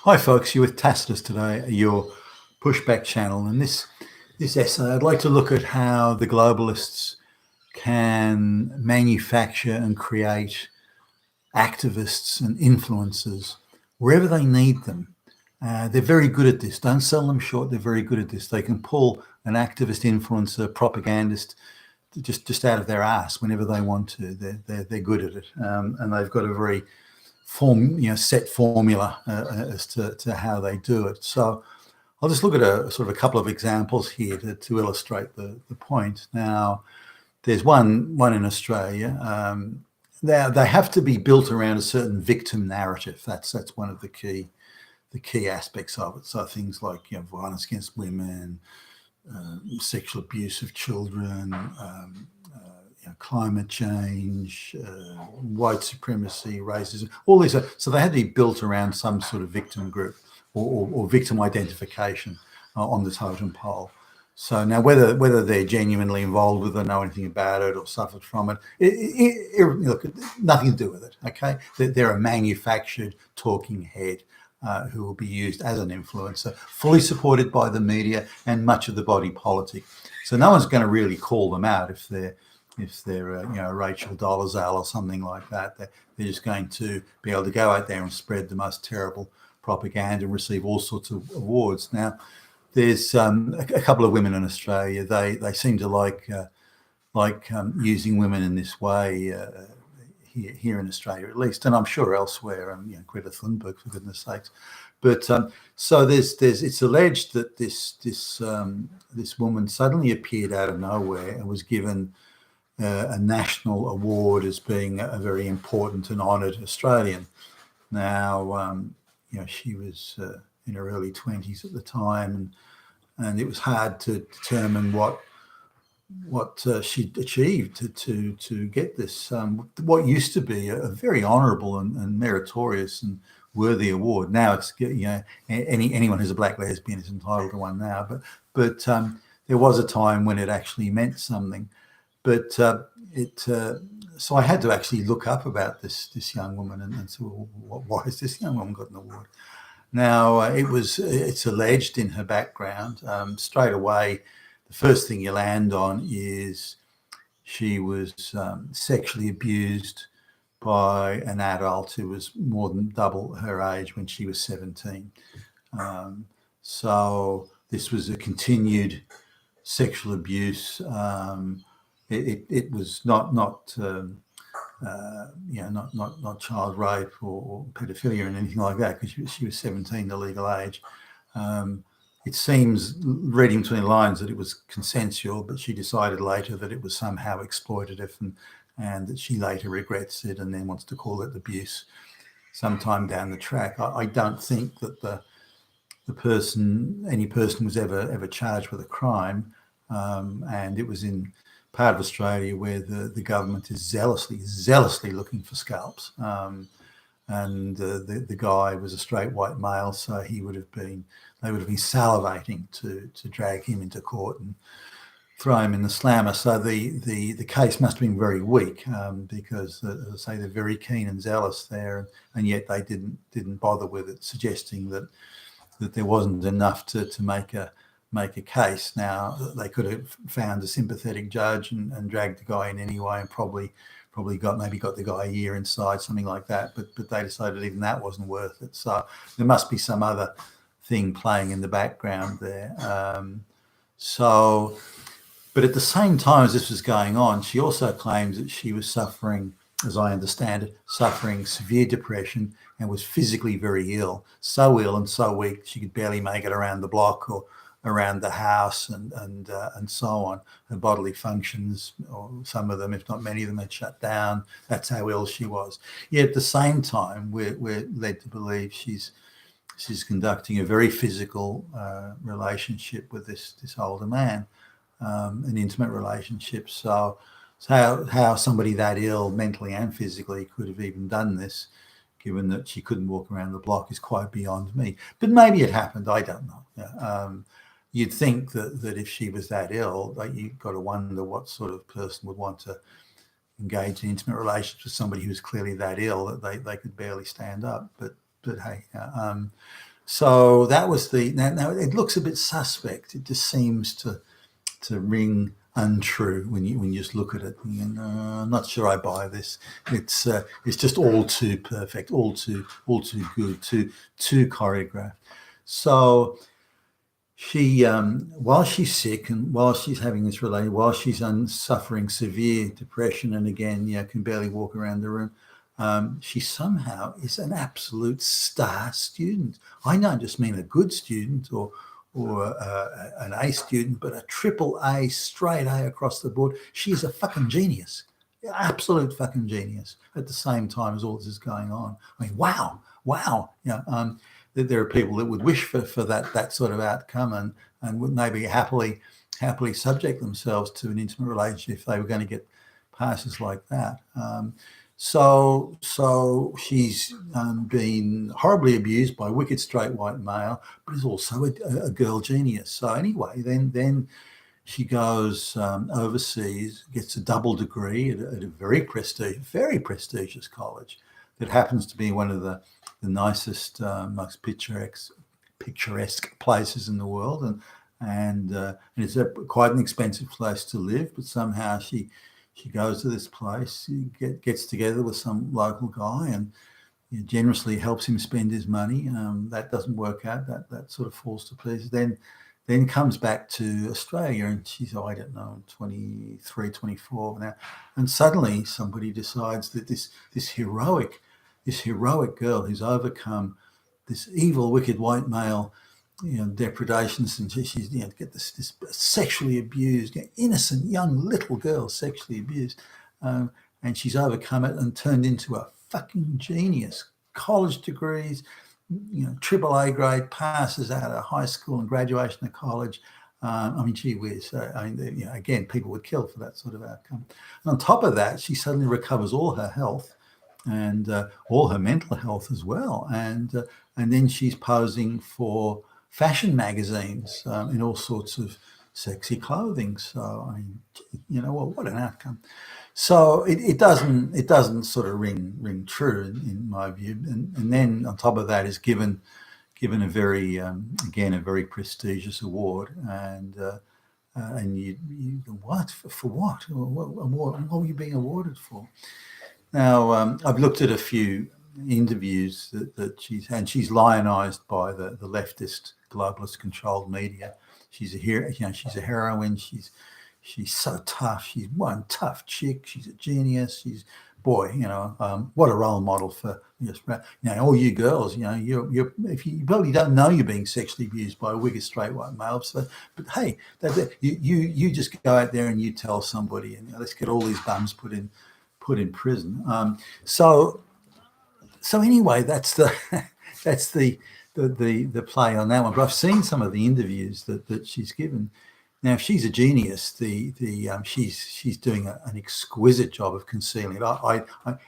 Hi, folks. You're with Tacitus today, your pushback channel. And this essay, I'd like to look at how the globalists can manufacture and create activists and influencers wherever they need them. They're very good at this. Don't sell them short. They're very good at this. They can pull an activist, influencer, propagandist just out of their ass whenever they want to. They're good at it, and they've got a very set formula as to how they do it. So I'll just look at a sort of a couple of examples here to illustrate the point. Now, there's one in Australia. They have to be built around a certain victim narrative. That's one of the key aspects of it. So things like violence against women, sexual abuse of children, climate change, white supremacy, racism, all these. So they had to be built around some sort of victim group or victim identification on the totem pole. So now, whether they're genuinely involved with it, know anything about it, or suffered from it, look, nothing to do with it. Okay, they're a manufactured talking head who will be used as an influencer, fully supported by the media and much of the body politic. So no one's going to really call them out if they're Rachel Dolezal or something like that. They're just going to be able to go out there and spread the most terrible propaganda and receive all sorts of awards. Now, there's a couple of women in Australia. They seem to like using women in this way here in Australia, at least, and I'm sure elsewhere. Greta Thunberg, for goodness sakes. But so it's alleged that this woman suddenly appeared out of nowhere and was given a national award as being a very important and honoured Australian. Now, she was in her early 20s at the time, and it was hard to determine what she'd achieved to get this, what used to be a very honourable and meritorious and worthy award. Now it's anyone who's a black lesbian is entitled to one now, but there was a time when it actually meant something. But so I had to actually look up about this young woman and say, well, why has this young woman got an award? Now, it's alleged in her background. Straight away, the first thing you land on is she was sexually abused by an adult who was more than double her age when she was 17. So this was a continued sexual abuse. It was not child rape or pedophilia and anything like that, because she was 17, the legal age. It seems, reading between the lines, that it was consensual, but she decided later that it was somehow exploitative, and that she later regrets it and then wants to call it abuse sometime down the track. I don't think that any person was ever charged with a crime, and it was in part of Australia where the government is zealously looking for scalps. And the guy was a straight white male, so they would have been salivating to drag him into court and throw him in the slammer. So the case must have been very weak, because, as I say, they're very keen and zealous there, and yet they didn't bother with it, suggesting that there wasn't enough to make a case. Now, they could have found a sympathetic judge and dragged the guy in anyway, and probably got the guy a year inside, something like that. But they decided even that wasn't worth it. So there must be some other thing playing in the background there. But at the same time as this was going on, she also claims that she was suffering, as I understand it, severe depression, and was physically very ill, so ill and so weak she could barely make it around the block or around the house, and so on. Her bodily functions, or some of them, if not many of them, had shut down. That's how ill she was. Yet at the same time, we're led to believe she's conducting a very physical relationship with this older man, an intimate relationship. So how somebody that ill, mentally and physically, could have even done this, given that she couldn't walk around the block, is quite beyond me. But maybe it happened. I don't know. You'd think that if she was that ill, you've got to wonder what sort of person would want to engage in intimate relationships with somebody who's clearly that ill that they could barely stand up. But hey, So that was the now it looks a bit suspect. It just seems to ring untrue when you just look at it. And, I'm not sure I buy this. It's just all too perfect, all too good, too choreographed. So she, while she's sick and while she's having this related, while she's suffering severe depression and again, can barely walk around the room, she somehow is an absolute star student. I don't just mean a good student or an A student, but a triple A, straight A across the board. She's a fucking genius, absolute fucking genius. At the same time as all this is going on, I mean, wow. There are people that would wish for that sort of outcome and would maybe happily subject themselves to an intimate relationship if they were going to get passes like that. So she's been horribly abused by a wicked straight white male, but is also a girl genius. So anyway, then she goes overseas, gets a double degree at a very prestigious college that happens to be one of the nicest, most picturesque places in the world, and it's quite an expensive place to live. But somehow she goes to this place, gets together with some local guy, and generously helps him spend his money. That doesn't work out. That sort of falls to pieces. Then comes back to Australia, and she's, I don't know, 23, 24 now, and suddenly somebody decides that this heroic girl who's overcome this evil, wicked white male, depredations, and she's get this sexually abused, innocent young little girl sexually abused, and she's overcome it and turned into a fucking genius. College degrees, triple A grade, passes out of high school and graduation of college. I mean, gee whiz. Again, people would kill for that sort of outcome. And on top of that, she suddenly recovers all her health and all her mental health as well. And then she's posing for fashion magazines in all sorts of sexy clothing. So, I mean, what an outcome. So it doesn't sort of ring true in my view. And then on top of that is given a very again a very prestigious award, and you what for what? What were you being awarded for? Now I've looked at a few interviews that she's had. She's lionized by the leftist globalist controlled media. She's a hero. She's a heroine. She's so tough. She's one tough chick. She's a genius. She's what a role model for all you girls. You're if you probably don't know you're being sexually abused by a wicked straight white male. So, but hey, you just go out there and you tell somebody, and let's get all these bums put in prison. So anyway, that's the that's the play on that one. But I've seen some of the interviews that she's given. Now, if she's a genius, she's doing an exquisite job of concealing it. I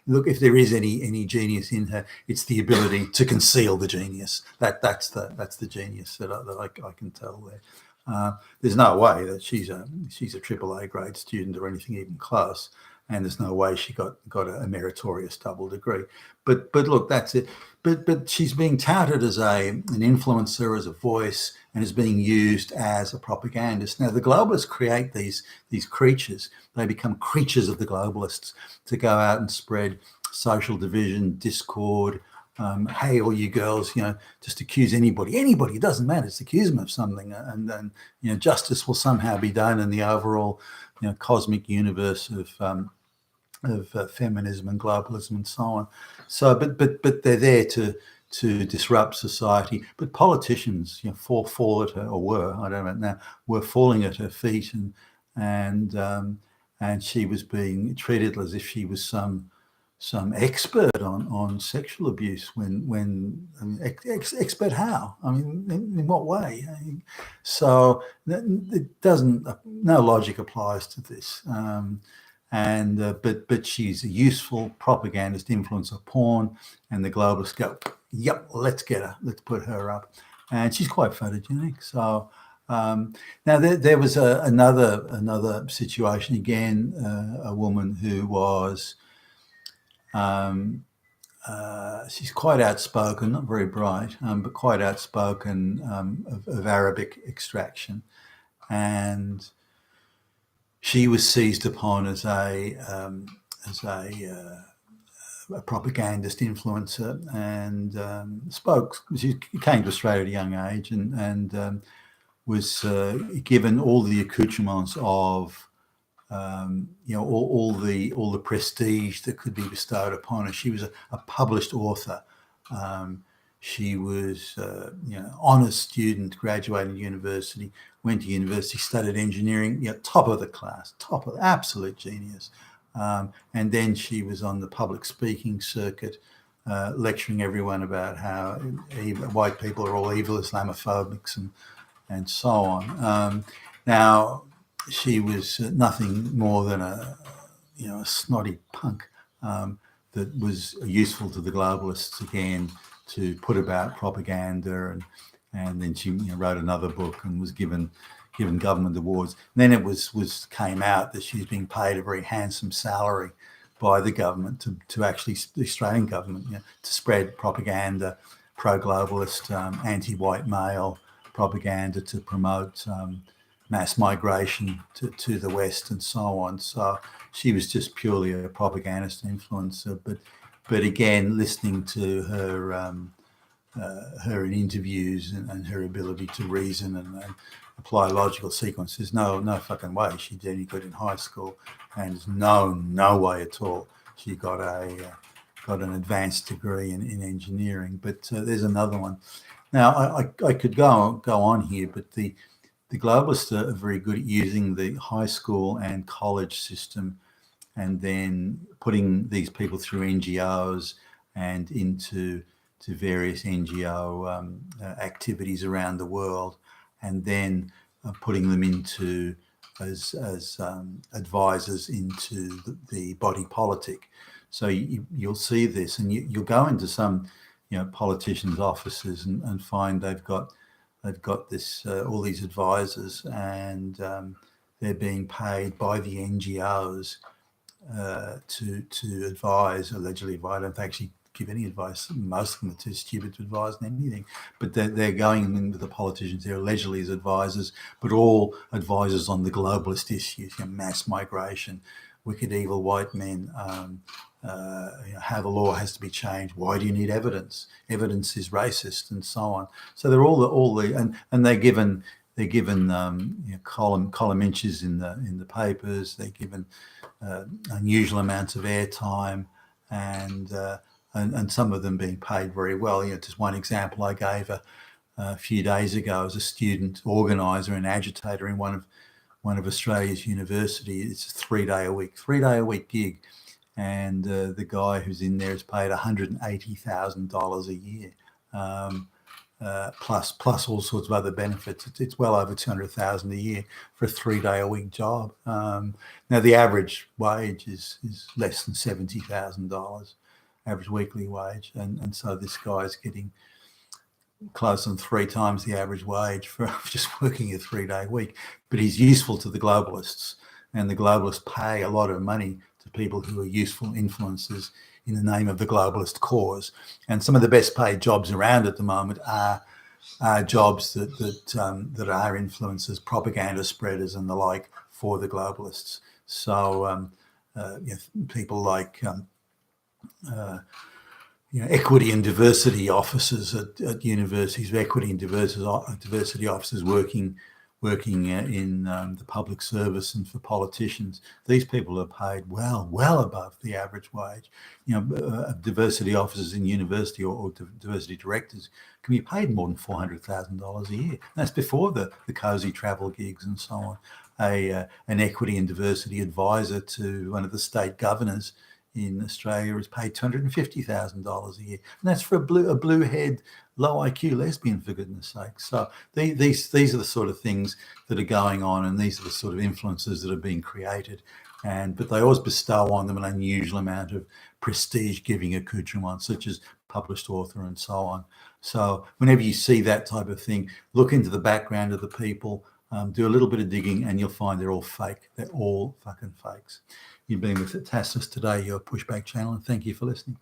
look, if there is any genius in her, it's the ability to conceal the genius. That's the genius that I can tell there. There's no way that she's a triple A grade student or anything even close, and there's no way she got a meritorious double degree. But look, that's it. But she's being touted as an influencer, as a voice, and is being used as a propagandist. Now, the globalists create these creatures. They become creatures of the globalists to go out and spread social division, discord. Hey, all you girls, just accuse anybody. It doesn't matter. Just accuse them of something, and then justice will somehow be done in the overall cosmic universe of feminism and globalism and so on. So, but they're there to disrupt society. But politicians, fall at her, or were, I don't know now, were falling at her feet, and she was being treated as if she was some expert on sexual abuse. When expert how? I mean, in what way? So it doesn't. No logic applies to this. But she's a useful propagandist, influencer, porn, and the globalists go, yep, let's get her, let's put her up, and she's quite photogenic. So now there was another situation again, a woman who was she's quite outspoken, not very bright, but quite outspoken, of Arabic extraction, and she was seized upon as as a propagandist influencer, and spoke. She came to Australia at a young age, and was given all the accoutrements of all the prestige that could be bestowed upon her. She was a published author. She was honest student, graduated university, went to university, studied engineering, top of the class, top of absolute genius. And then she was on the public speaking circuit, lecturing everyone about how white people are all evil Islamophobics and so on. Now, she was nothing more than a snotty punk that was useful to the globalists again to put about propaganda, and then she wrote another book and was given government awards. And then it came out that she's being paid a very handsome salary by the government to actually, the Australian government, to spread propaganda, pro-globalist, anti-white male propaganda, to promote mass migration to the West and so on. So she was just purely a propagandist influencer. But again, listening to her in interviews and her ability to reason and apply logical sequences, no fucking way she did any good in high school, and no way at all she got an advanced degree in engineering. But there's another one. Now I could go on here, but the globalists are very good at using the high school and college system, and then putting these people through NGOs and into various NGO activities around the world, and then putting them into as advisors into the body politic. So you'll see this, and you'll go into some politicians' offices and find they've got this all these advisors, and they're being paid by the NGOs to advise, allegedly advise. Don't actually give any advice. Most of them are too stupid to advise on anything. But they're going in with the politicians. They're allegedly as advisors, but all advisors on the globalist issues: mass migration, wicked, evil white men. How the law has to be changed. Why do you need evidence? Evidence is racist, and so on. So they're all the and they're given column inches in the papers. They're given unusual amounts of airtime, and some of them being paid very well. Just one example I gave a few days ago as a student organizer and agitator in one of Australia's universities. It's a 3-day a week gig. And the guy who's in there is paid $180,000 a year, plus all sorts of other benefits. It's well over $200,000 a year for a 3-day a week job. Now the average wage is less than $70,000, average weekly wage, and so this guy's getting close on 3 times the average wage for just working a 3-day week. But he's useful to the globalists, and the globalists pay a lot of money to people who are useful influences in the name of the globalist cause. And some of the best paid jobs around at the moment are jobs that are influencers, propaganda spreaders and the like for the globalists. So people like equity and diversity officers at universities, equity and diversity officers working in the public service and for politicians. These people are paid well above the average wage. Diversity officers in university or diversity directors can be paid more than $400,000 a year. And that's before the cozy travel gigs and so on. An equity and diversity advisor to one of the state governors in Australia is paid $250,000 a year, and that's for a blue-haired, low IQ lesbian, for goodness sake. So these are the sort of things that are going on, and these are the sort of influences that are being created. But they always bestow on them an unusual amount of prestige-giving accoutrements, such as published author and so on. So whenever you see that type of thing, look into the background of the people, do a little bit of digging, and you'll find they're all fake. They're all fucking fakes. You've been with Tassus today, your Pushback channel, and thank you for listening.